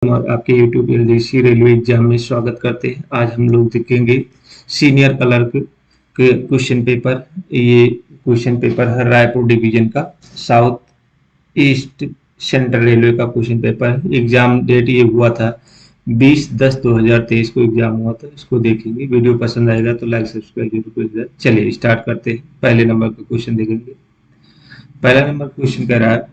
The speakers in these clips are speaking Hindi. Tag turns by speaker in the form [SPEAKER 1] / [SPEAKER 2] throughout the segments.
[SPEAKER 1] और आपके YouTube एलडीसी रेलवे एग्जाम में स्वागत करते हैं। आज हम लोग देखेंगे सीनियर क्लर्क के क्वेश्चन पेपर। ये क्वेश्चन पेपर है रायपुर डिवीजन का, साउथ ईस्ट सेंट्रल रेलवे का क्वेश्चन पेपर है। एग्जाम डेट ये हुआ था 20/10/2023 को एग्जाम हुआ था। इसको देखेंगे, वीडियो पसंद आएगा तो लाइक सब्सक्राइब जरूर करिएगा। चलिए स्टार्ट करते हैं। पहले नंबर का क्वेश्चन देखेंगे। पहला नंबर क्वेश्चन कह रहा है,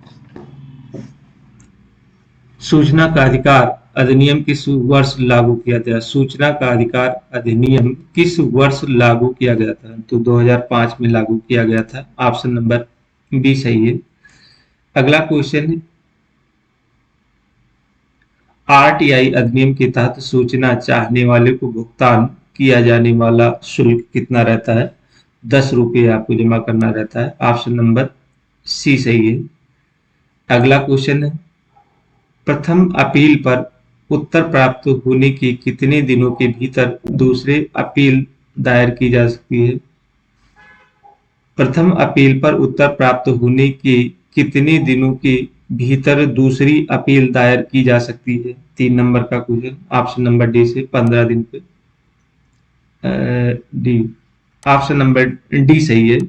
[SPEAKER 1] सूचना का अधिकार अधिनियम किस वर्ष लागू किया गया? सूचना का अधिकार अधिनियम किस वर्ष लागू किया गया था? तो 2005 में लागू किया गया था। ऑप्शन नंबर बी सही है। अगला क्वेश्चन है, आरटीआई अधिनियम के तहत सूचना चाहने वाले को भुगतान किया जाने वाला शुल्क कितना रहता है? 10 रुपये आपको जमा करना रहता है। ऑप्शन नंबर सी सही है। अगला क्वेश्चन है, प्रथम अपील पर उत्तर प्राप्त होने के कितने दिनों के भीतर दूसरे अपील दायर की जा सकती है? प्रथम अपील पर उत्तर प्राप्त होने के कितने दिनों के भीतर दूसरी अपील दायर की जा सकती है? 3 नंबर का क्वेश्चन। ऑप्शन नंबर डी से 15 दिन पे। डी, ऑप्शन नंबर डी सही है,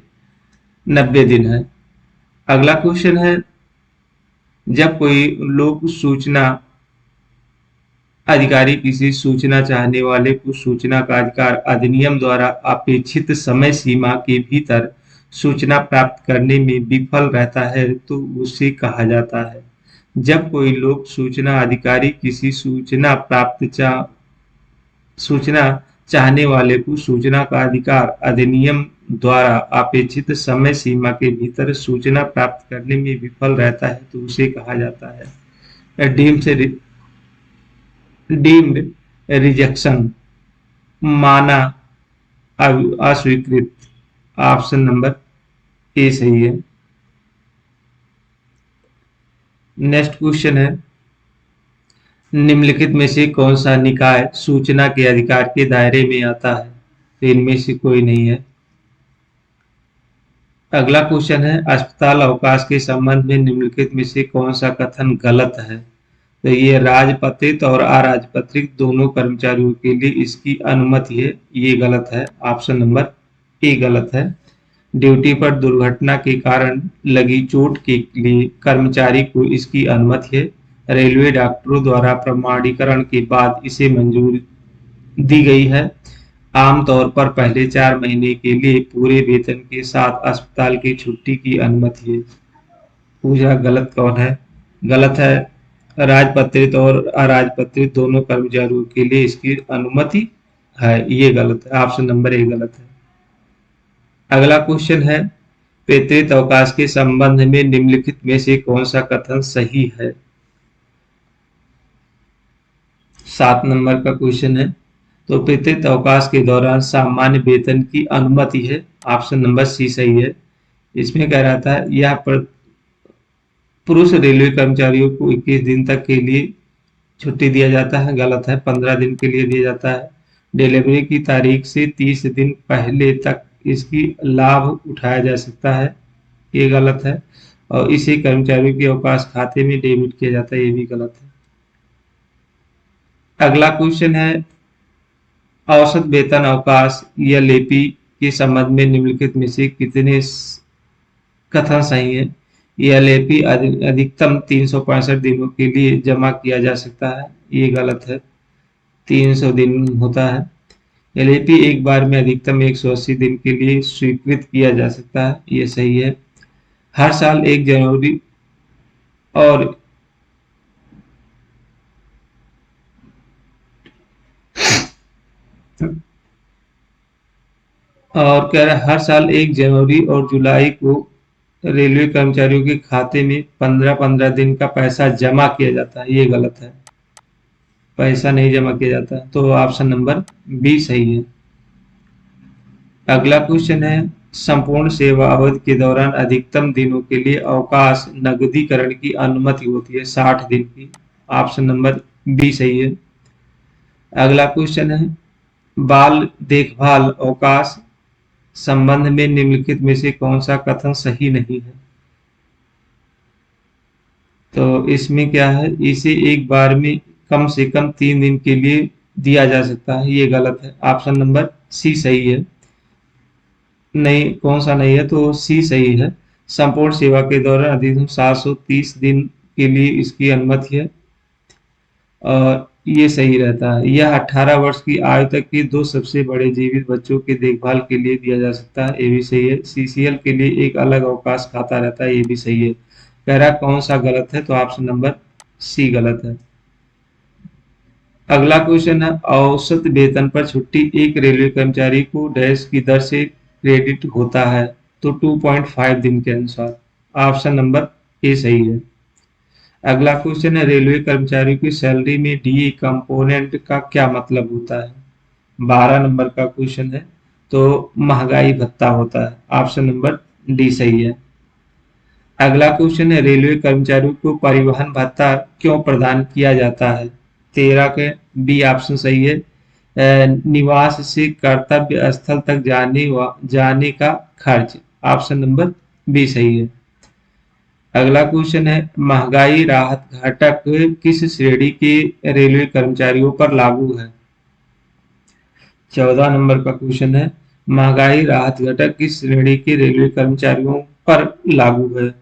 [SPEAKER 1] 90 दिन है। अगला क्वेश्चन है, जब कोई लोक सूचना अधिकारी किसी सूचना चाहने वाले को सूचना का अधिकार अधिनियम द्वारा अपेक्षित समय सीमा के भीतर सूचना प्राप्त करने में विफल रहता है तो उसे कहा जाता है? जब कोई लोक सूचना अधिकारी किसी सूचना चाहने वाले को सूचना का अधिकार अधिनियम द्वारा अपेक्षित समय सीमा के भीतर सूचना प्राप्त करने में विफल रहता है तो उसे कहा जाता है डीम्ड रिजेक्शन, माना अस्वीकृत। ऑप्शन नंबर ए सही है। नेक्स्ट क्वेश्चन है, निम्नलिखित में से कौन सा निकाय सूचना के अधिकार के दायरे में आता है? तो इनमें से कोई नहीं है। अगला क्वेश्चन है, अस्पताल अवकाश के संबंध में निम्नलिखित में से कौन सा कथन गलत है? तो ये राजपत्रित और अराजपत्रित दोनों कर्मचारियों के लिए इसकी अनुमति है, ये गलत है। ऑप्शन नंबर ए गलत है। ड्यूटी पर दुर्घटना के कारण लगी चोट के लिए कर्मचारी को इसकी अनुमति है। रेलवे डॉक्टरों द्वारा प्रमाणीकरण के बाद इसे मंजूरी दी गई है। आमतौर पर पहले 4 महीने के लिए पूरे वेतन के साथ अस्पताल की छुट्टी की अनुमति है। पूछा गलत कौन है? गलत है, राजपत्रित और अराजपत्रित दोनों कर्मचारियों के लिए इसकी अनुमति है, ये गलत है। ऑप्शन नंबर ए गलत है। अगला क्वेश्चन है, पितृत्व अवकाश के संबंध में निम्नलिखित में से कौन सा कथन सही है? 7 नंबर का क्वेश्चन है, तो पितृत्व अवकाश के दौरान सामान्य वेतन की अनुमति है। ऑप्शन नंबर सी सही है। इसमें कह रहा था यह पुरुष रेलवे कर्मचारियों को 21 दिन तक के लिए छुट्टी दिया जाता है, गलत है, 15 दिन के लिए दिया जाता है। डिलीवरी की तारीख से 30 दिन पहले तक इसकी लाभ उठाया जा सकता है, ये गलत है। और इसे कर्मचारियों के अवकाश खाते में डेबिट किया जाता है, ये भी गलत है। अगला क्वेश्चन है, औसत वेतन अवकाश या लेपी के संबंध में निम्नलिखित में से कितने कथन सही है? यह लेपी अधिकतम 365 दिनों के लिए जमा किया जा सकता है, ये गलत है, 300 दिन होता है। एलएपी एक बार में अधिकतम 180 दिन के लिए स्वीकृत किया जा सकता है, ये सही है। हर साल 1 जनवरी और कह रहा है हर साल 1 जनवरी और जुलाई को रेलवे कर्मचारियों के खाते में 15-15 दिन का पैसा जमा किया जाता है, ये गलत है, पैसा नहीं जमा किया जाता। तो ऑप्शन नंबर बी सही है। अगला क्वेश्चन है, संपूर्ण सेवा अवधि के दौरान अधिकतम दिनों के लिए अवकाश नकदीकरण की अनुमति होती है, 60 दिन की। ऑप्शन नंबर बी सही है। अगला क्वेश्चन है, बाल देखभाल अवकाश संबंध में निम्नलिखित में से कौन सा कथन सही नहीं है? तो इसमें क्या है, इसे एक बार में कम से कम 3 दिन के लिए दिया जा सकता है, ये गलत है। ऑप्शन नंबर सी सही है। नहीं, कौन सा नहीं है, तो सी सही है। संपूर्ण सेवा के दौरान अधिकतम 730 दिन के लिए इसकी अनुमति है और ये सही रहता है। यह 18 वर्ष की आयु तक के 2 सबसे बड़े जीवित बच्चों की देखभाल के लिए दिया जा सकता है, ये भी सही है। सीसीएल के लिए एक अलग अवकाश खाता रहता है, ये भी सही है। कह रहा कौन सा गलत है, तो ऑप्शन नंबर सी गलत है। अगला क्वेश्चन है, औसत वेतन पर छुट्टी एक रेलवे कर्मचारी को डैश की दर से क्रेडिट होता है, तो 2.5 दिन के अनुसार। ऑप्शन नंबर ए सही है। अगला क्वेश्चन है, रेलवे कर्मचारियों की सैलरी में डीए कंपोनेंट का क्या मतलब होता है? 12 नंबर का क्वेश्चन है, तो महंगाई भत्ता होता है। ऑप्शन नंबर डी सही है। अगला क्वेश्चन है, रेलवे कर्मचारियों को परिवहन भत्ता क्यों प्रदान किया जाता है? 13 के बी ऑप्शन सही है। निवास से कर्तव्य स्थल तक जाने का खर्च। ऑप्शन नंबर बी सही है। अगला क्वेश्चन है, महंगाई राहत घटक किस श्रेणी के रेलवे कर्मचारियों पर लागू है? 14 नंबर का क्वेश्चन है, महंगाई राहत घटक किस श्रेणी के रेलवे कर्मचारियों पर लागू है?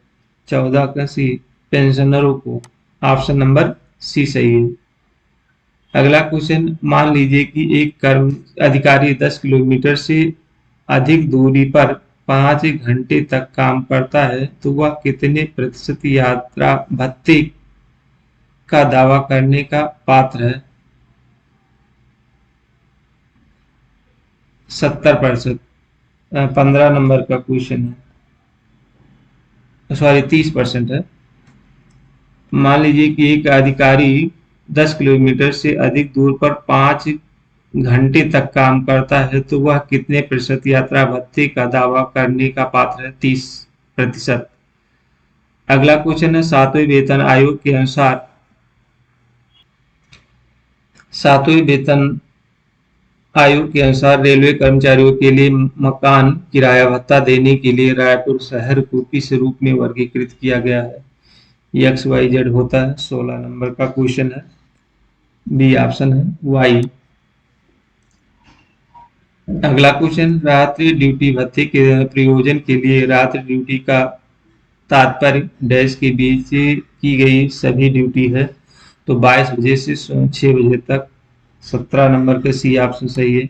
[SPEAKER 1] 14 का सी, पेंशनरों को। ऑप्शन नंबर सी सही है। अगला क्वेश्चन, मान लीजिए कि एक कर्म अधिकारी 10 किलोमीटर से अधिक दूरी पर 5 घंटे तक काम करता है, तो वह कितने प्रतिशत यात्रा भत्ते का दावा करने का पात्र है? 70%। 15 नंबर का क्वेश्चन है, सॉरी 30% है। मान लीजिए कि एक अधिकारी 10 किलोमीटर से अधिक दूर पर 5 घंटे तक काम करता है, तो वह कितने प्रतिशत यात्रा भत्ते का दावा करने का पात्र है? 30%। अगला क्वेश्चन है, सातवें वेतन आयोग के अनुसार रेलवे कर्मचारियों के लिए मकान किराया भत्ता देने के लिए रायपुर शहर को किस रूप में वर्गीकृत किया गया है? XYZ होता है। 16 नंबर का क्वेश्चन है, बी ऑप्शन है वाई। अगला क्वेश्चन, रात्रि ड्यूटी भत्ते के प्रयोजन के लिए रात्रि ड्यूटी का तात्पर्य डैश के बीच की गई सभी ड्यूटी है, तो 22 बजे से 6 बजे तक। 17 नंबर का सी ऑप्शन सही है।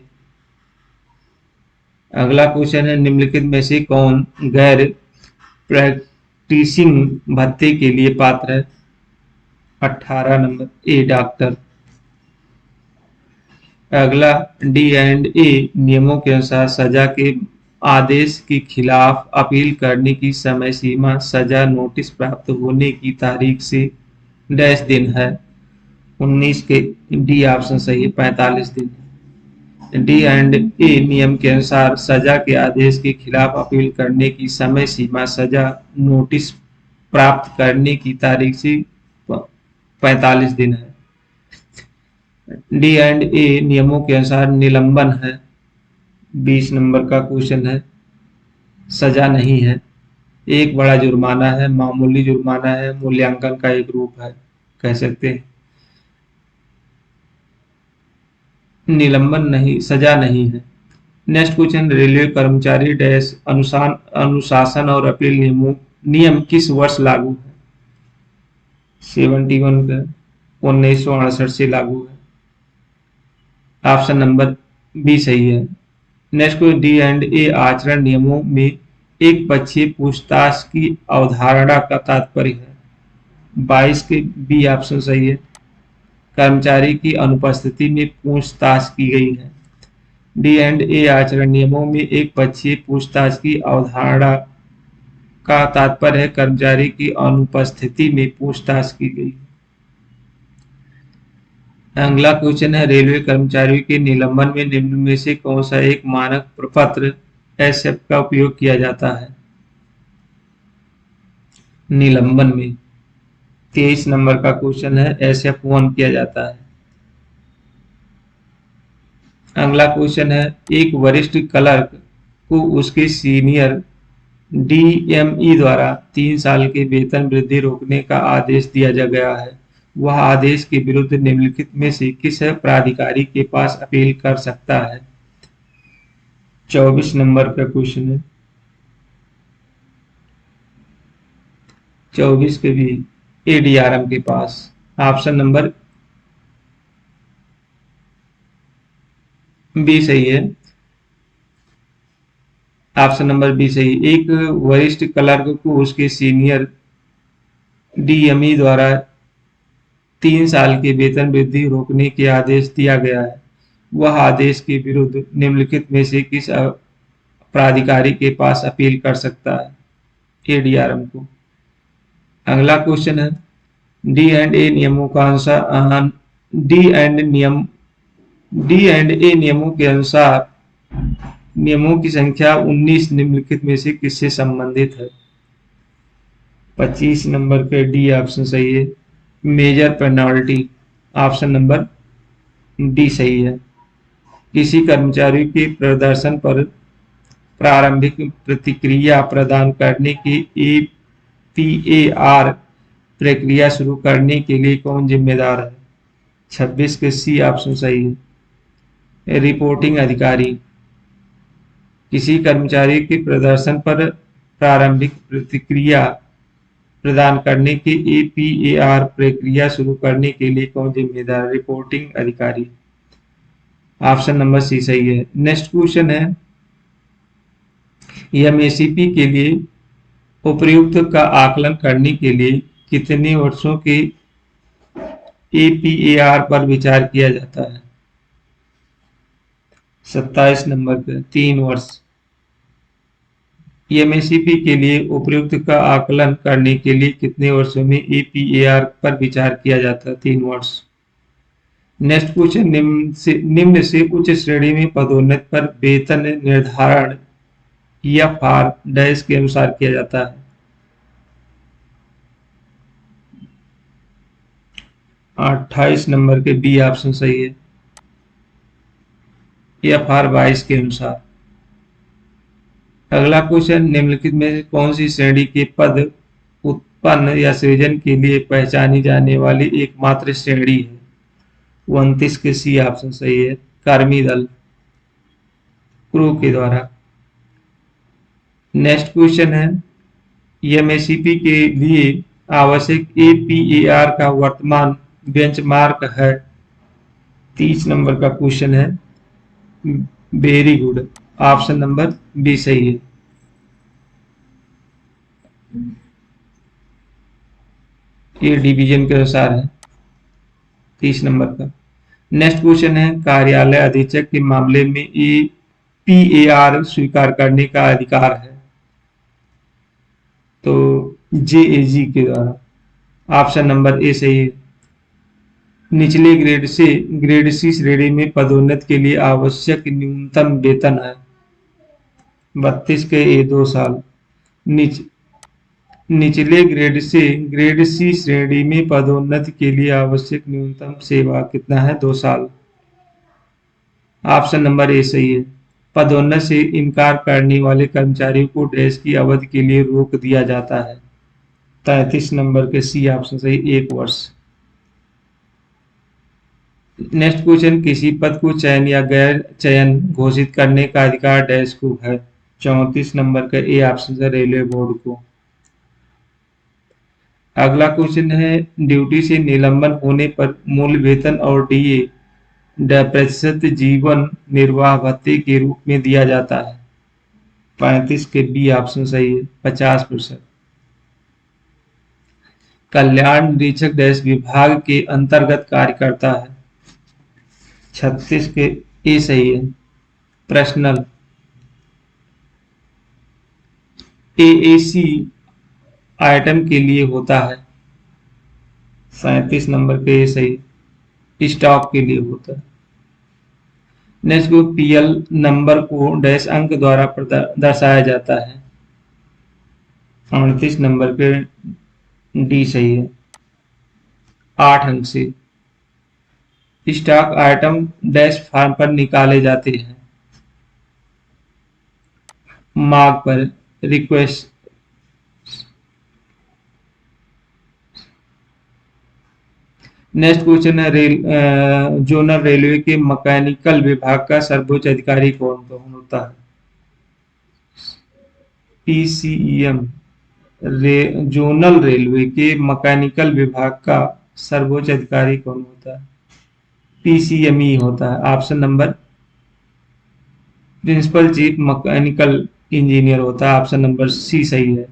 [SPEAKER 1] अगला क्वेश्चन है, निम्नलिखित में से कौन गैर प्रैक्टिसिंग भत्ते के लिए पात्र है? 18 नंबर ए डॉक्टर। अगला, D&A नियमों के अनुसार सजा के आदेश के खिलाफ अपील करने की समय सीमा सजा नोटिस प्राप्त होने की तारीख से डैश दिन है? 19 के डी ऑप्शन सही है, 45 दिन। D&A नियम के अनुसार सजा के आदेश के खिलाफ अपील करने की समय सीमा सजा नोटिस प्राप्त करने की तारीख से 45 दिन है। D&A नियमों के अनुसार निलंबन है। 20 नंबर का क्वेश्चन है, सजा नहीं है, एक बड़ा जुर्माना है, मामूली जुर्माना है, मूल्यांकन का एक रूप है, कह सकते हैं। निलंबन नहीं, सजा नहीं है। नेक्स्ट क्वेश्चन, रेलवे कर्मचारी डैश अनुशासन और अपील नियम किस वर्ष लागू है? 71 का 1968 से लागू है। ऑप्शन नंबर बी सही है। नेक्स्ट क्वेश्चन, D&A आचरण नियमों में एक पक्षीय पूछताछ की अवधारणा का तात्पर्य है? 22 के बी ऑप्शन सही है। कर्मचारी की अनुपस्थिति में पूछताछ की गई है। D&A आचरण नियमों में एक पक्षीय पूछताछ की अवधारणा का तात्पर्य है कर्मचारी की अनुपस्थिति में पूछताछ की गई। अगला क्वेश्चन है, रेलवे कर्मचारियों के निलंबन में निम्न में से कौन सा एक मानक प्रपत्र SF का उपयोग किया जाता है? निलंबन में 23 नंबर का क्वेश्चन है, SF1 किया जाता है। अगला क्वेश्चन है, एक वरिष्ठ क्लर्क को उसके सीनियर DME द्वारा 3 साल के वेतन वृद्धि रोकने का आदेश दिया जा गया है, वह आदेश के विरुद्ध निम्नलिखित में से किस प्राधिकारी के पास अपील कर सकता है? 24 नंबर का क्वेश्चन है। 24 के भी एडीआरएम के पास। ऑप्शन नंबर बी सही है। ऑप्शन नंबर बी सही। एक वरिष्ठ क्लर्क को उसके सीनियर डीएमई द्वारा 3 साल की वेतन वृद्धि रोकने के आदेश दिया गया है। वह आदेश के विरुद्ध निम्नलिखित में से किस प्राधिकारी के पास अपील कर सकता है? एडीआरएम को। अगला क्वेश्चन है, डी एंड ए नियमों का अनुसार डी एंड ए नियमों के अनुसार नियमों की संख्या 19 निम्नलिखित में से किससे संबंधित है? 25 नंबर के डी ऑप्शन सही है। Major penalty. Option number D सही है। किसी कर्मचारी के प्रदर्शन पर प्रारंभिक प्रतिक्रिया प्रदान करने की एपीएआर प्रक्रिया शुरू करने के लिए कौन जिम्मेदार है? 26 के सी ऑप्शन सही है। रिपोर्टिंग अधिकारी। किसी कर्मचारी के प्रदर्शन पर प्रारंभिक प्रतिक्रिया प्रदान करने की एपीएआर प्रक्रिया शुरू करने के लिए कौन जिम्मेदार है? रिपोर्टिंग अधिकारी। ऑप्शन नंबर सी सही है। नेक्स्ट क्वेश्चन है, एमएसपी के लिए उपयुक्त का आकलन करने के लिए कितने वर्षों के एपीएआर पर विचार किया जाता है? 27 नंबर पे 3 वर्ष। एमएसपी के लिए उपयुक्त का आकलन करने के लिए कितने वर्षों में एपीएआर पर विचार किया जाता है? 3 वर्ष। नेक्स्ट क्वेश्चन, निम्न से उच्च श्रेणी में पदोन्नति पर वेतन निर्धारण एफआर डैश के अनुसार किया जाता है? 28 नंबर के बी ऑप्शन सही है। एफआर 22 के अनुसार। अगला क्वेश्चन, निम्नलिखित में से कौन सी श्रेणी के पद उत्पन्न या सृजन के लिए पहचानी जाने वाली एकमात्र श्रेणी है? 29 के सी ऑप्शन सही है। कर्मी दल, क्रू के द्वारा। नेक्स्ट क्वेश्चन है, एमएसपी के लिए आवश्यक एपीएआर का वर्तमान बेंचमार्क है? 30 नंबर का क्वेश्चन है। Very good. Option number B सही है। ये डिवीजन के अनुसार है। 30 नंबर का। नेक्स्ट क्वेश्चन है, कार्यालय अधीक्षक के मामले में पीएआर स्वीकार करने का अधिकार है? तो जेएजी के द्वारा। ऑप्शन नंबर ए सही है। निचले ग्रेड से ग्रेड सी श्रेणी में पदोन्नति के लिए आवश्यक न्यूनतम वेतन है? 32 के ए 2 साल। निचले ग्रेड से ग्रेड सी श्रेणी में पदोन्नति के लिए आवश्यक न्यूनतम सेवा कितना है? 2 साल। ऑप्शन नंबर ए सही है। पदोन्नति से इनकार करने वाले कर्मचारियों को डैश की अवधि के लिए रोक दिया जाता है? 33 नंबर के सी ऑप्शन सही, 1 वर्ष। नेक्स्ट क्वेश्चन, किसी पद को चयन या गैर चयन घोषित करने का अधिकार डैश को है? 34 नंबर का ए ऑप्शन है, रेलवे बोर्ड को। अगला क्वेश्चन है, ड्यूटी से निलंबन होने पर मूल वेतन और डीए प्रतिशत जीवन निर्वाह भत्ते के रूप में दिया जाता है? 35 के बी ऑप्शन सही है, 50%। कल्याण निरीक्षक डैश विभाग के अंतर्गत कार्य करता है? 36 के ए सही है, पर्सनल। एएसी आइटम के लिए होता है? 37 नंबर के ए सही, स्टॉक के लिए होता है। नेक्स्ट को पीएल नंबर को डैश अंक द्वारा दर्शाया जाता है? 38 नंबर के डी सही है, 8 अंक से। स्टॉक आइटम डैश फॉर्म पर निकाले जाते हैं? मांग पर, रिक्वेस्ट। नेक्स्ट क्वेश्चन है जोनल रेलवे के मैकेनिकल विभाग का सर्वोच्च अधिकारी कौन कौन होता है? पीसीईएम। जोनल रेलवे के मैकेनिकल विभाग का सर्वोच्च अधिकारी कौन होता है? पीसीएमई होता है। Option number principal chief mechanical engineer होता है। ऑप्शन नंबर सी सही है।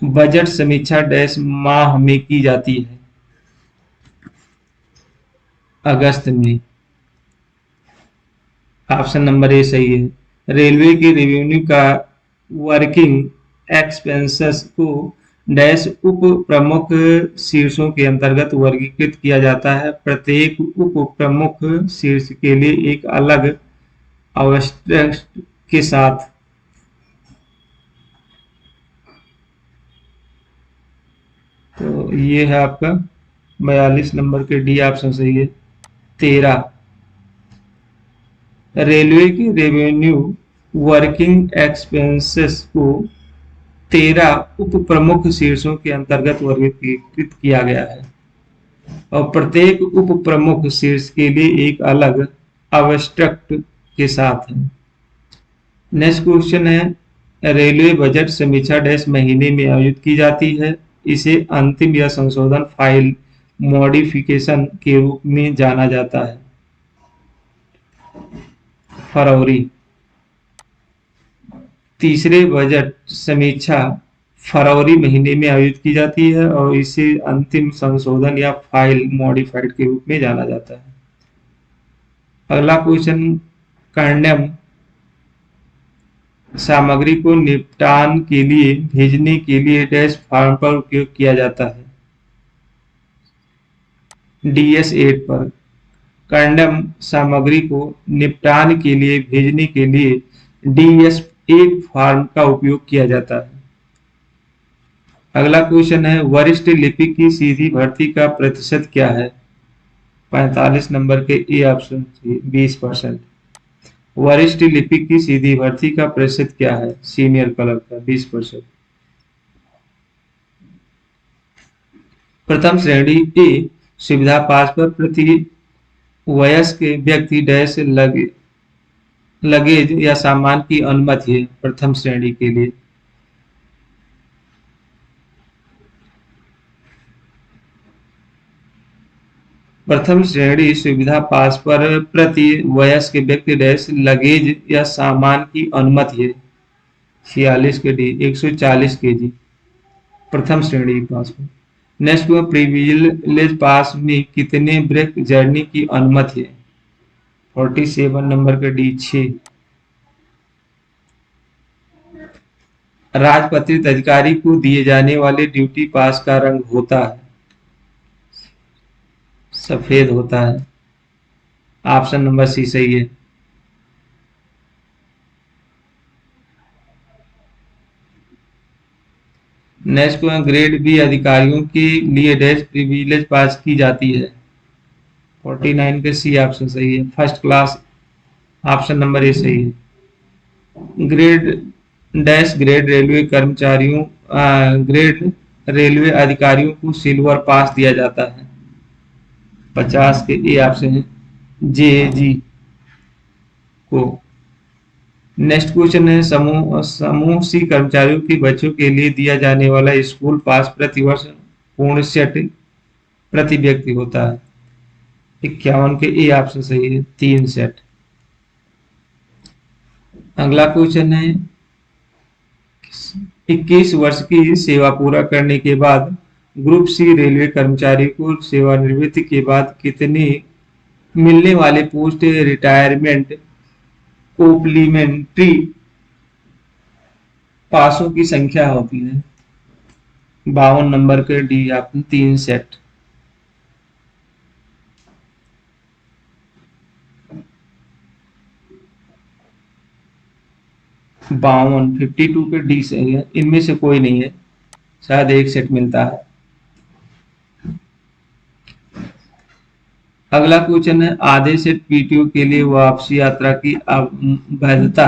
[SPEAKER 1] बजट समीक्षा डैश माह में की जाती है? अगस्त में। ऑप्शन नंबर ए सही है। रेलवे के रेवेन्यू का वर्किंग एक्सपेंसेस को डैश उप प्रमुख शीर्षों के अंतर्गत वर्गीकृत किया जाता है। प्रत्येक उप प्रमुख शीर्ष के लिए एक अलग आवश्यक के साथ। तो ये है आपका 42 नंबर के डी ऑप्शन सही है। 13, रेलवे के रेवेन्यू वर्किंग एक्सपेंसेस को 13 उप प्रमुख शीर्षों के अंतर्गत वर्गीकृत किया गया है और प्रत्येक उप प्रमुख शीर्ष के लिए एक अलग आवश्यक के साथ है। नेक्स्ट क्वेश्चन है रेलवे बजट समीक्षा डैश महीने में आयोजित की जाती है? इसे अंतिम या संशोधन फाइल मॉडिफिकेशन के रूप में जाना जाता है। फरवरी। तीसरे बजट समीक्षा फरवरी महीने में आयोजित की जाती है और इसे अंतिम संशोधन या फाइल मॉडिफाइड के रूप में जाना जाता है। अगला क्वेश्चन, कंडेम सामग्री को निपटान के लिए भेजने के लिए डैश फॉर्म पर उपयोग किया जाता है? DS8 पर। कंडेम सामग्री को निपटान के लिए भेजने के लिए DS8 फॉर्म का उपयोग किया जाता है। अगला क्वेश्चन है वरिष्ठ लिपिक की सीधी भर्ती का प्रतिशत क्या है? 45 नंबर के ए ऑप्शन 20%। वरिष्ठ लिपिक की सीधी भर्ती का प्रतिशत क्या है? सीनियर क्लर्क का 20%। प्रथम श्रेणी ए सुविधा पास पर प्रति वयस्क व्यक्ति डैश लगेज या सामान की अनुमति है प्रथम श्रेणी के लिए? प्रथम श्रेणी सुविधा पास पर प्रति वयस्क व्यक्ति डैश लगेज या सामान की अनुमति है 46 के डी 140 kg प्रथम श्रेणी पास में। नेक्स्ट में प्रिविलेज पास में कितने ब्रेक जर्नी की अनुमति है? 47 नंबर के डी 6। राजपत्रित अधिकारी को दिए जाने वाले ड्यूटी पास का रंग होता है? सफेद होता है। ऑप्शन नंबर सी सही है। नेक्स्ट ग्रेड बी अधिकारियों के लिए डैश प्रिविलेज पास की जाती है? 49 के सी ऑप्शन सही है। First class. Option number A सही है। ग्रेड रेलवे कर्मचारियों ग्रेड रेलवे अधिकारियों को सिल्वर पास दिया जाता है? 50 के ए ऑप्शन है JG को। नेक्स्ट क्वेश्चन है समूह सी कर्मचारियों के बच्चों के लिए दिया जाने वाला स्कूल पास प्रतिवर्ष पूर्ण सेट प्रति व्यक्ति होता है? 51 के ए ऑप्शन सही है 3 सेट। अगला क्वेश्चन है 21 वर्ष की सेवा पूरा करने के बाद ग्रुप सी रेलवे कर्मचारी को सेवानिवृत्ति के बाद कितने मिलने वाले पोस्ट रिटायरमेंट कॉम्प्लीमेंट्री पासों की संख्या होती है? 52 नंबर के डी ऑप्शन 3 सेट। बावन 52 के डी से है। इनमें से कोई नहीं है, शायद एक सेट मिलता है। अगला क्वेश्चन है आधे सेट पीटीओ के लिए वापसी यात्रा की वैधता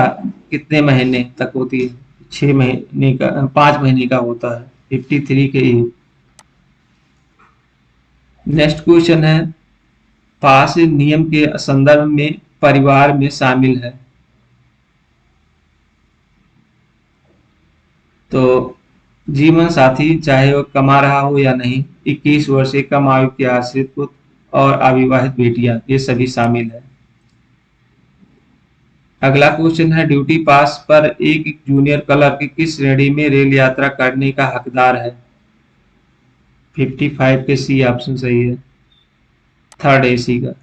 [SPEAKER 1] कितने महीने तक होती है? 6 महीने का 5 महीने का होता है 53 के ए। नेक्स्ट क्वेश्चन है, पास नियम के संदर्भ में परिवार में शामिल है। तो जीवन साथी चाहे वो कमा रहा हो या नहीं, 21 वर्ष से कम आयु के आश्रित पुत्र और अविवाहित बेटियां, ये सभी शामिल है। अगला क्वेश्चन है, ड्यूटी पास पर एक जूनियर क्लर्क किस श्रेणी में रेल यात्रा करने का हकदार है? 55 के सी ऑप्शन सही है, थर्ड एसी का।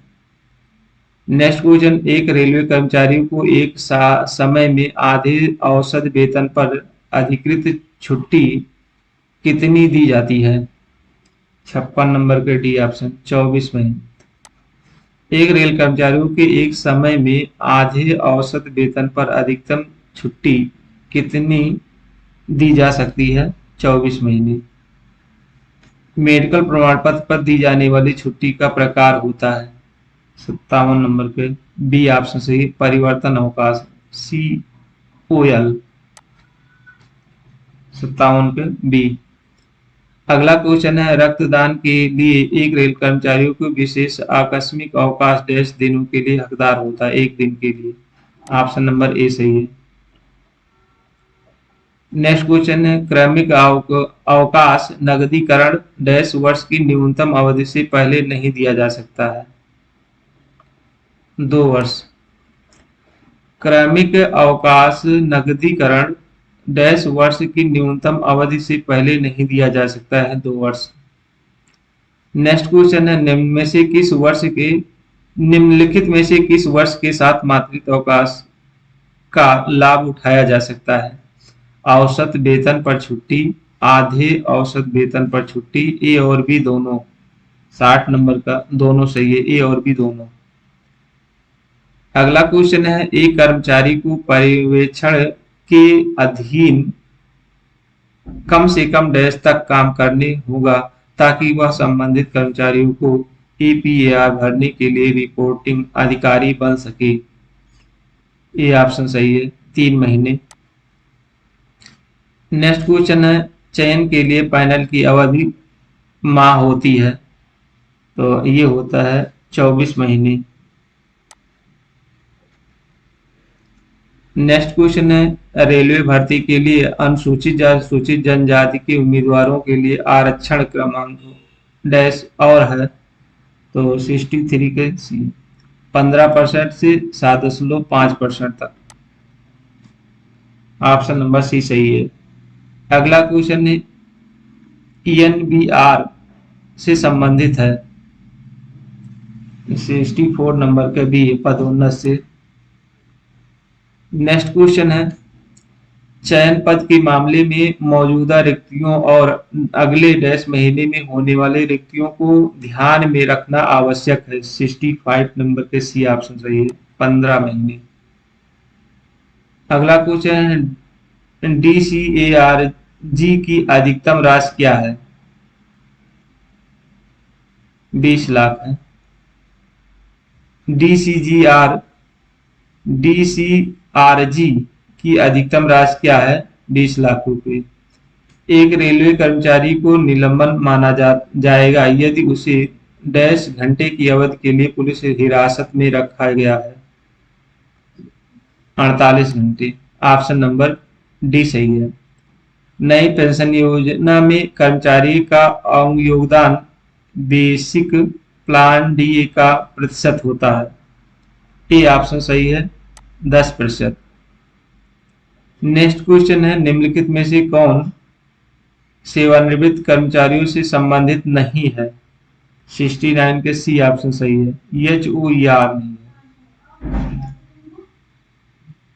[SPEAKER 1] नेक्स्ट क्वेश्चन, एक रेलवे कर्मचारी को एक समय में आधे औसत वेतन पर अधिकृत छुट्टी कितनी दी जाती है? 56 नंबर के डी ऑप्शन, 24 महीने। एक रेल कर्मचारियों के एक समय में आधे औसत वेतन पर अधिकतम छुट्टी कितनी दी जा सकती है? 24 महीने। मेडिकल प्रमाण पत्र पर दी जाने वाली छुट्टी का प्रकार होता है? 57 नंबर पे बी ऑप्शन सही, परिवर्तन अवकाश, COL। 57 पे बी। अगला क्वेश्चन है, रक्तदान के लिए एक रेल कर्मचारियों को विशेष आकस्मिक अवकाश डैश दिनों के लिए हकदार होता है? एक दिन के लिए। ऑप्शन नंबर ए सही है। नेक्स्ट क्वेश्चन है, क्रमिक अवकाश नकदीकरण डैश वर्ष की न्यूनतम अवधि से पहले नहीं दिया जा सकता है? 2 वर्ष। क्रमिक अवकाश नकदीकरण डैश वर्ष की न्यूनतम अवधि से पहले नहीं दिया जा सकता है? 2 वर्ष। नेक्स्ट क्वेश्चन है, निम्नलिखित में से किस वर्ष के साथ मातृत्व अवकाश का लाभ उठाया जा सकता है? औसत वेतन पर छुट्टी, आधे औसत वेतन पर छुट्टी, ए और बी दोनों। 60 नंबर का दोनों सही है, ए और बी दोनों। अगला क्वेश्चन है, एक कर्मचारी को पर्यवेक्षण के अधीन कम से कम डैश तक काम करने होगा ताकि वह संबंधित कर्मचारियों को APAR भरने के लिए रिपोर्टिंग अधिकारी बन सके? ये ऑप्शन सही है, 3 महीने। नेक्स्ट क्वेश्चन है, चयन के लिए पैनल की अवधि माह होती है? तो ये होता है 24 महीने। नेक्स्ट क्वेश्चन है, रेलवे भर्ती के लिए अनुसूचित या सूचित जनजाति के उम्मीदवारों के लिए आरक्षण क्रमांक डैश और है? तो 63 के सी, 15% से 7.5% तक। ऑप्शन नंबर सी सही है। अगला क्वेश्चन है, ENBR से संबंधित है? 64 नंबर का भी पदोन्नत से। नेक्स्ट क्वेश्चन है, चयन पद के मामले में मौजूदा रिक्तियों और अगले डैश महीने में होने वाले रिक्तियों को ध्यान में रखना आवश्यक है? 65 नंबर के सी ऑप्शन सही है, 15 महीने। अगला क्वेश्चन है, DCARG की अधिकतम राशि क्या है? 20 लाख है। DCRG की अधिकतम राशि क्या है? 20 लाख रुपए। एक रेलवे कर्मचारी को निलंबन माना जाएगा यदि उसे डैश घंटे की अवधि के लिए पुलिस हिरासत में रखा गया है? 48 घंटे। ऑप्शन नंबर डी सही है। नई पेंशन योजना में कर्मचारी का योगदान बेसिक प्लान DA का प्रतिशत होता है? ए ऑप्शन सही है, 10%। नेक्स्ट क्वेश्चन है, निम्नलिखित में से कौन सेवानिवृत्त कर्मचारियों से संबंधित नहीं है? 69 के सी ऑप्शन सही है, HOER नहीं है।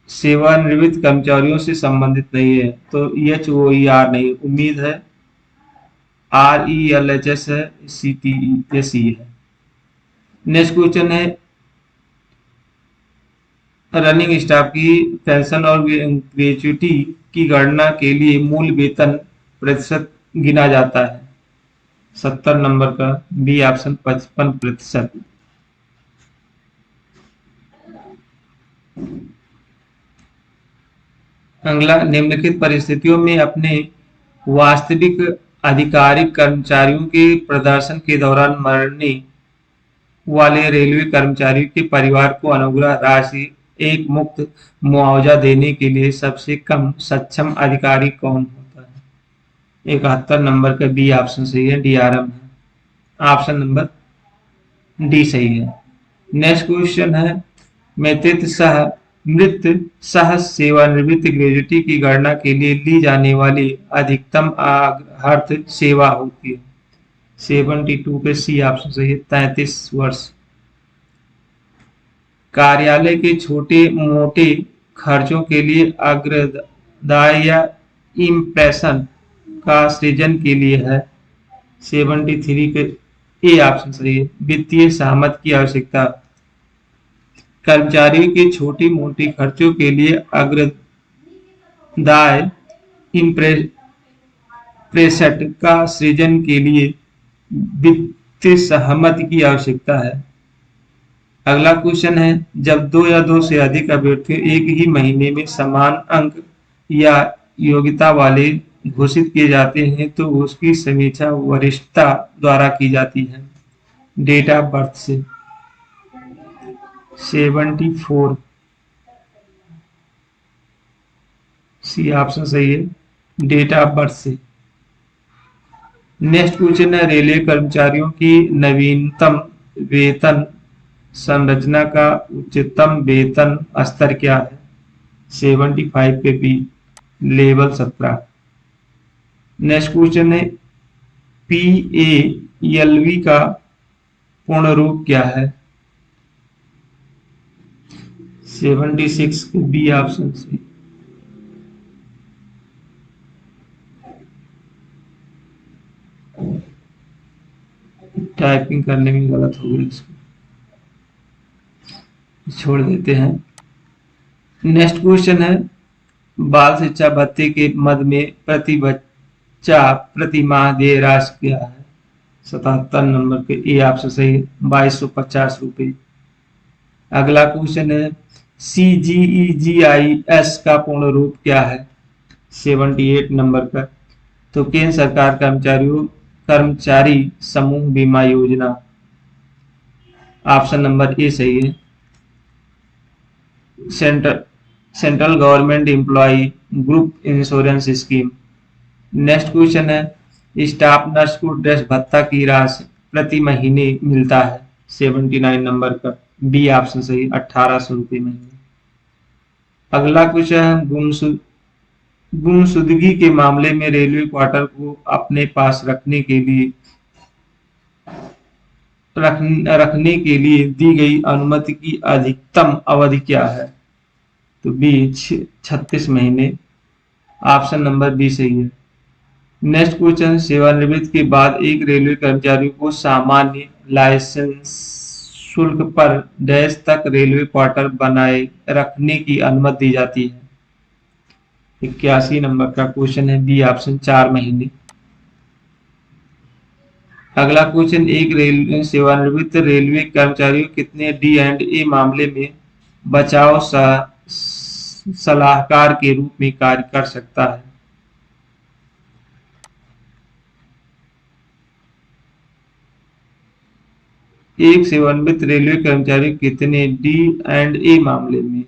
[SPEAKER 1] सेवानिवृत्त कर्मचारियों से संबंधित नहीं है तो HOER नहीं, उम्मीद है, RELHS है, CTESE है। नेक्स्ट क्वेश्चन है, रनिंग स्टाफ की पेंशन और ग्रेच्युटी की गणना के लिए मूल वेतन प्रतिशत गिना जाता है? 70 नंबर का बी ऑप्शन, 55%। अगला, निम्नलिखित परिस्थितियों में अपने वास्तविक आधिकारिक कर्मचारियों के प्रदर्शन के दौरान मरने वाले रेलवे कर्मचारियों के परिवार को अनुग्रह राशि एक मुक्त मुआवजा देने के लिए सबसे कम सक्षम अधिकारी कौन होता है? 71 नंबर का बी ऑप्शन सही है, डीआरएम है। ऑप्शन नंबर डी सही है। नेक्स्ट क्वेश्चन है, मृत सह सेवानिवृत्त ग्रेजुएटी की गणना के लिए ली जाने वाली अधिकतम अर्थ सेवा होती है? 72 पे सी ऑप्शन सही है, 33 वर्ष। कार्यालय के छोटे मोटे खर्चों के लिए अग्रदाय या इम्प्रेशन का सृजन के लिए है? 73 के ए ऑप्शन सही है, वित्तीय सहमत की आवश्यकता। कर्मचारियों के छोटी मोटी खर्चों के लिए अग्रदाय इम्प्रेशन का सृजन के लिए वित्तीय सहमति की आवश्यकता है। अगला क्वेश्चन है, जब दो या दो से अधिक अभ्यर्थी एक ही महीने में समान अंक या योग्यता वाले घोषित किए जाते हैं तो उसकी समीक्षा वरिष्ठता द्वारा की जाती है? डेट ऑफ बर्थ से। 74 सी ऑप्शन सही है, डेट ऑफ बर्थ से। नेक्स्ट क्वेश्चन है, रेलवे कर्मचारियों की नवीनतम वेतन संरचना का उच्चतम वेतन स्तर क्या है? 75 पे बी, लेवल 17। नेक्स्ट क्वेश्चन है, PALV का पूर्ण रूप क्या है? 76 के बी ऑप्शन से। टाइपिंग करने में गलत हो गई, इसको छोड़ देते हैं। नेक्स्ट क्वेश्चन है, बाल शिक्षा भत्ते के मद में प्रति बच्चा प्रति माह देय राशि क्या है? 77 नंबर के ए ऑप्शन सही है, 2250 रुपये। अगला क्वेश्चन है, CGEGIS का पूर्ण रूप क्या है? 78 नंबर का। तो केंद्र सरकार कर्मचारी समूह बीमा योजना। ऑप्शन नंबर ए सही है, central government employ group insurance scheme. Next question है, स्टाफ नर्स को ड्रेस भत्ता की राशि प्रति महीने मिलता है? 79 नंबर का बी ऑप्शन सही, 1800 रुपये महीने। अगला क्वेश्चन है, गुमशुदगी के मामले में रेलवे क्वार्टर को अपने पास रखने के लिए दी गई अनुमति की अधिकतम अवधि क्या है? तो बी 36 महीने। ऑप्शन नंबर बी सही है। नेक्स्ट क्वेश्चन, सेवानिवृत्ति के बाद एक रेलवे कर्मचारी को सामान्य लाइसेंस शुल्क पर डैश तक रेलवे क्वार्टर बनाए रखने की अनुमति दी जाती है? 81 नंबर का क्वेश्चन है, बी ऑप्शन 4 महीने। अगला क्वेश्चन, एक सेवानिवृत्त रेलवे कर्मचारी कितने D&A मामले में बचाव सलाहकार के रूप में कार्य कर सकता है? एक सेवानिवृत्त रेलवे कर्मचारी कितने D&A मामले में?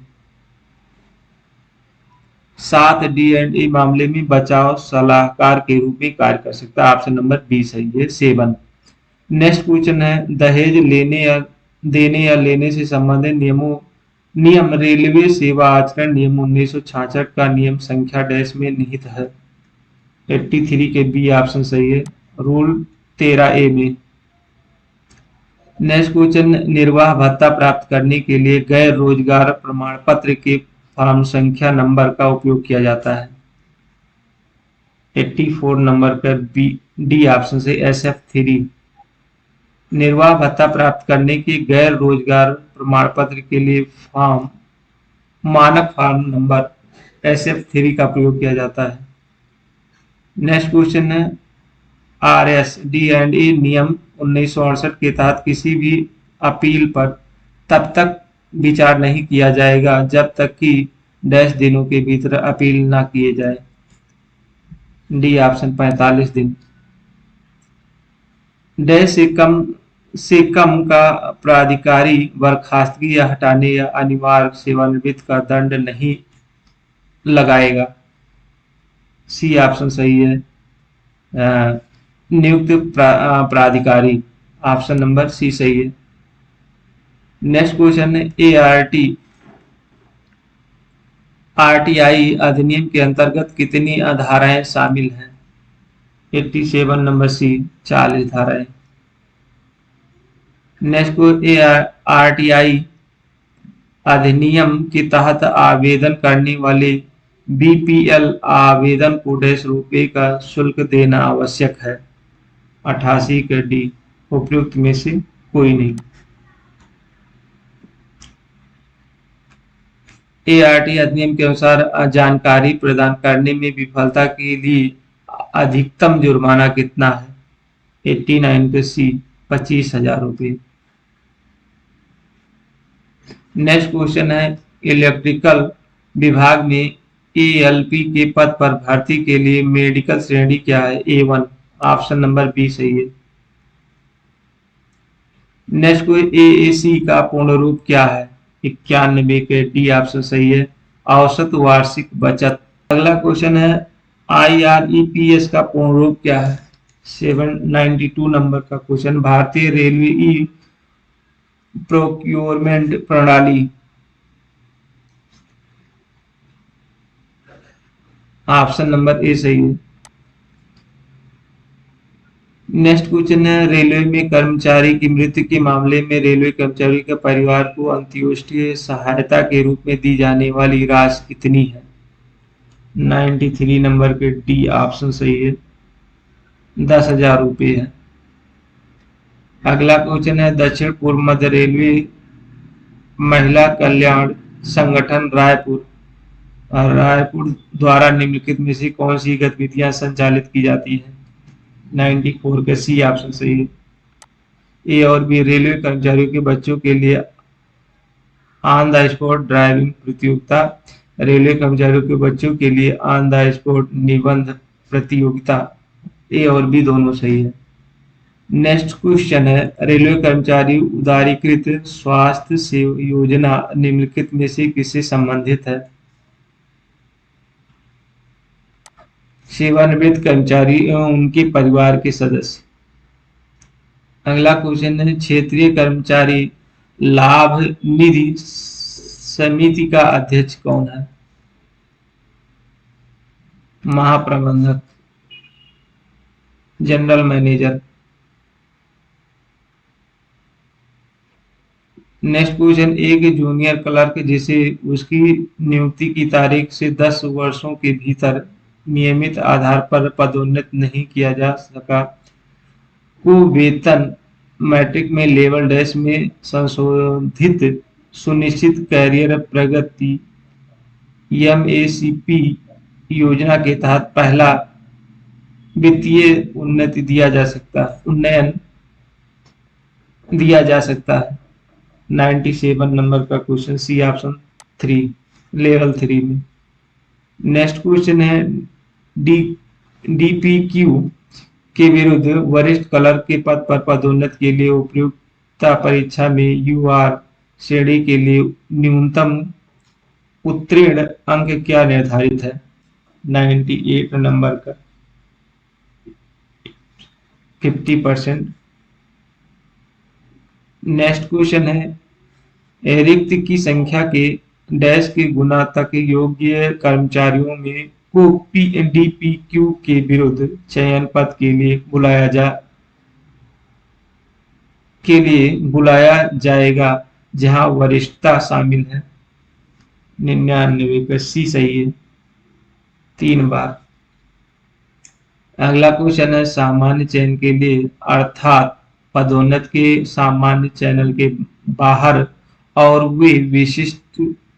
[SPEAKER 1] 7 D&A मामले में बचाव सलाहकार के रूप में कार्य कर सकता है। ऑप्शन नंबर बी सही है, 7। नेक्स्ट क्वेश्चन है, दहेज देने या लेने से संबंधित नियम रेलवे सेवा आचरण नियम 1966 का नियम संख्या डैश में निहित है? 83 के बी ऑप्शन सही है, रूल 13A में। नेक्स्ट क्वेश्चन, निर्वाह भत्ता प्राप्त करने के लिए गैर रोजगार प्रमाण पत्र के फॉर्म संख्या नंबर का उपयोग किया जाता है? 84 नंबर का डी ऑप्शन से SF3। निर्वाह भत्ता प्राप्त करने के गैर रोजगार प्रमाण पत्र के लिए मानक फॉर्म नंबर SF3 का प्रयोग किया जाता है। नेक्स्ट क्वेश्चन है, RS D&A नियम 1968 के तहत किसी भी अपील पर तब तक विचार नहीं किया जाएगा जब तक कि डैश दिनों के भीतर अपील ना किए जाए? डी ऑप्शन 45 दिन। डैश से कम का प्राधिकारी बर्खास्तगी या हटाने या अनिवार्य सेवानिवृत्त का दंड नहीं लगाएगा। सी ऑप्शन सही है। नियुक्त प्राधिकारी, ऑप्शन नंबर सी सही है। नेक्स्ट क्वेश्चन है आरटीआई अधिनियम के अंतर्गत कितनी धाराएं शामिल हैं? 87 नंबर सी, 40 धाराएं। नेक्स्ट को आरटीआई अधिनियम के तहत आवेदन करने वाले बीपीएल आवेदन को ₹100 का शुल्क देना आवश्यक है। 88 के डी, उपयुक्त में से कोई नहीं। एआरटी अधिनियम के अनुसार जानकारी प्रदान करने में विफलता के लिए अधिकतम जुर्माना कितना है? 89 के सी, 25,000 रुपये। नेक्स्ट क्वेश्चन है इलेक्ट्रिकल विभाग में एएलपी के पद पर भर्ती के लिए मेडिकल श्रेणी क्या है? A1, ऑप्शन नंबर बी सही है। नेक्स्ट को एएसी का पूर्ण रूप क्या है? 91 के डी, ऑप्शन सही है। औसत वार्षिक बचत। अगला क्वेश्चन है आईआरईपीएस का पूर्ण रूप क्या है? 792 नंबर का क्वेश्चन। भारतीय रेलवे ई प्रोक्योरमेंट प्रणाली, ऑप्शन नंबर ए सही है। नेक्स्ट क्वेश्चन है रेलवे में कर्मचारी की मृत्यु के मामले में रेलवे कर्मचारी के परिवार को अंत्योदय सहायता के रूप में दी जाने वाली राशि कितनी है? 93 नंबर के डी, ऑप्शन सही है। 10,000 रुपये है। अगला क्वेश्चन है दक्षिण पूर्व मध्य रेलवे महिला कल्याण संगठन रायपुर द्वारा निम्नलिखित में से कौन सी गतिविधियां संचालित की जाती है? 94 का सी, ऑप्शन सही है। ए और बी रेलवे कर्मचारियों के बच्चों के लिए ऑन द स्पॉट ड्राइविंग प्रतियोगिता, रेलवे कर्मचारियों के बच्चों के लिए ऑन द स्पॉट निबंध प्रतियोगिता। ए और बी दोनों सही है। नेक्स्ट क्वेश्चन है रेलवे कर्मचारी उदारीकृत स्वास्थ्य सेवा योजना निम्नलिखित में से किससे संबंधित है? सेवानिवृत्त कर्मचारी एवं उनके परिवार के सदस्य। अगला क्वेश्चन है क्षेत्रीय कर्मचारी लाभ निधि समिति का अध्यक्ष कौन है? महाप्रबंधक, जनरल मैनेजर। नेक्स्ट क्वेश्चन एक जूनियर क्लर्क जिसे उसकी नियुक्ति की तारीख से 10 वर्षों के भीतर नियमित आधार पर पदोन्नत नहीं किया जा सका को वेतन मैट्रिक में लेवल डैश में संशोधित सुनिश्चित कैरियर प्रगति एमएसीपी योजना के तहत पहला वित्तीय उन्नयन दिया जा सकता है। 97 नंबर का क्वेश्चन, सी ऑप्शन 3, लेवल 3 में। नेक्स्ट क्वेश्चन है डीपीक्यू के विरुद्ध वरिष्ठ क्लर्क के पद पर पदोन्नति के लिए उपयुक्तता परीक्षा में यूआर श्रेणी के लिए न्यूनतम उत्तीर्ण अंक क्या निर्धारित है? 98 नंबर का 50%। नेक्स्ट क्वेश्चन है रिक्त की संख्या के डैश के गुना तक योग्य कर्मचारियों में को डीपीक्यू के विरुद्ध चयन पद के लिए बुलाया जाएगा जहां वरिष्ठता शामिल है। 99 का सी सही है, 3 बार। अगला क्वेश्चन है सामान्य चयन के लिए अर्थात पदोन्नति के सामान्य चैनल के बाहर और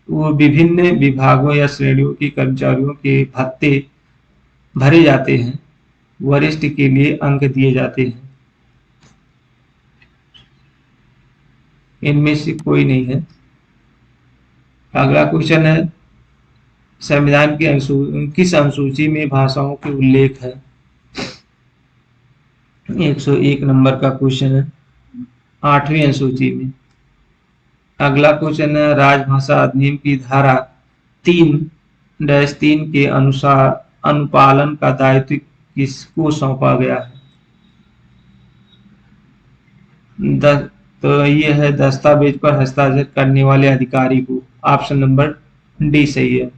[SPEAKER 1] वो विभिन्न विभागों या श्रेणियों के कर्मचारियों के भत्ते भरे जाते हैं, वरिष्ठ के लिए अंक दिए जाते हैं। इनमें से कोई नहीं है। अगला क्वेश्चन है संविधान की किस अनुसूची में भाषाओं के उल्लेख है? 101 नंबर का क्वेश्चन है 8वीं अनुसूची में। अगला क्वेश्चन है राजभाषा अधिनियम की धारा 3-3 के अनुसार अनुपालन का दायित्व किसको सौंपा गया है? तो ये है दस्तावेज पर हस्ताक्षर करने वाले अधिकारी को। ऑप्शन नंबर डी सही है।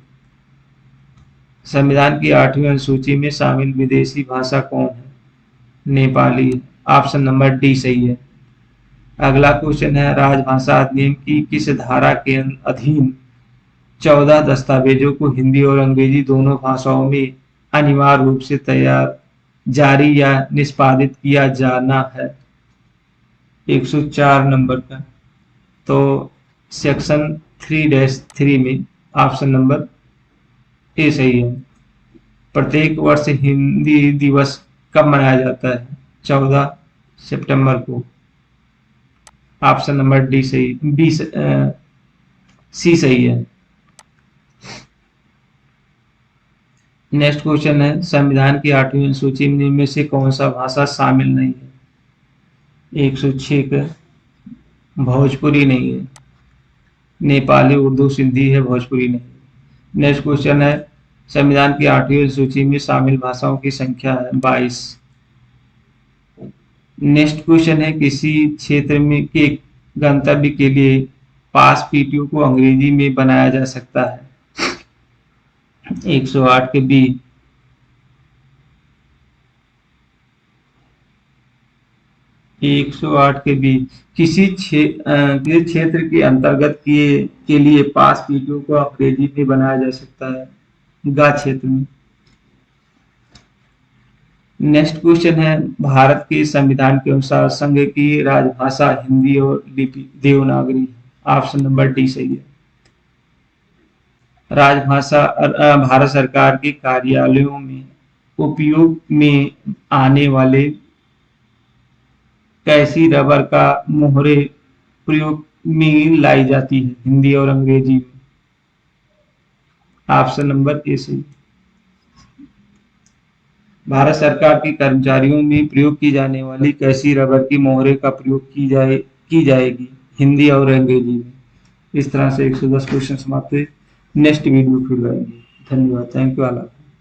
[SPEAKER 1] संविधान की 8वीं अनुसूची में शामिल विदेशी भाषा कौन है? नेपाली। ऑप्शन नंबर डी सही है। अगला क्वेश्चन है राजभाषा अधिनियम की किस धारा के अधीन 14 दस्तावेजों को हिंदी और अंग्रेजी दोनों भाषाओं में अनिवार्य रूप से जारी या निष्पादित किया जाना है? 104 नंबर का। तो सेक्शन 3-3 में ऑप्शन नंबर ए सही है। प्रत्येक वर्ष हिंदी दिवस कब मनाया जाता है? 14 सितंबर को। ऑप्शन नंबर डी सही, बी सी सही है। नेक्स्ट क्वेश्चन है संविधान की 8वीं अनुसूची में से कौन सा भाषा शामिल नहीं है? 106 का भोजपुरी नहीं है। नेपाली, उर्दू, सिंधी है, भोजपुरी नहीं। नेक्स्ट क्वेश्चन है संविधान की 8वीं अनुसूची में शामिल भाषाओं की संख्या है 22। नेक्स्ट क्वेश्चन है किसी क्षेत्र में के गंतव्य के लिए पास पीटीओ को अंग्रेजी में बनाया जा सकता है? 108 के बी। एक सौ आठ के बी किसी क्षेत्र के अंतर्गत के लिए पास पीटीओ को अंग्रेजी में बनाया जा सकता है? गा क्षेत्र में। नेक्स्ट क्वेश्चन है भारत के संविधान के अनुसार संघ की राजभाषा हिंदी और लिपि देवनागरी। ऑप्शन नंबर डी सही है। राजभाषा भारत सरकार के कार्यालयों में उपयोग में आने वाले कैसी रबर का मोहरे प्रयोग में लाई जाती है हिंदी और अंग्रेजी में? ऑप्शन नंबर ए सही। भारत सरकार के कर्मचारियों में प्रयोग की जाने वाली कैसी रबर की मोहरे का प्रयोग की जाएगी हिंदी और अंग्रेजी में? इस तरह से 110 क्वेश्चन समाप्त हुए। नेक्स्ट वीडियो फिर लाएंगे। धन्यवाद। Thank you all.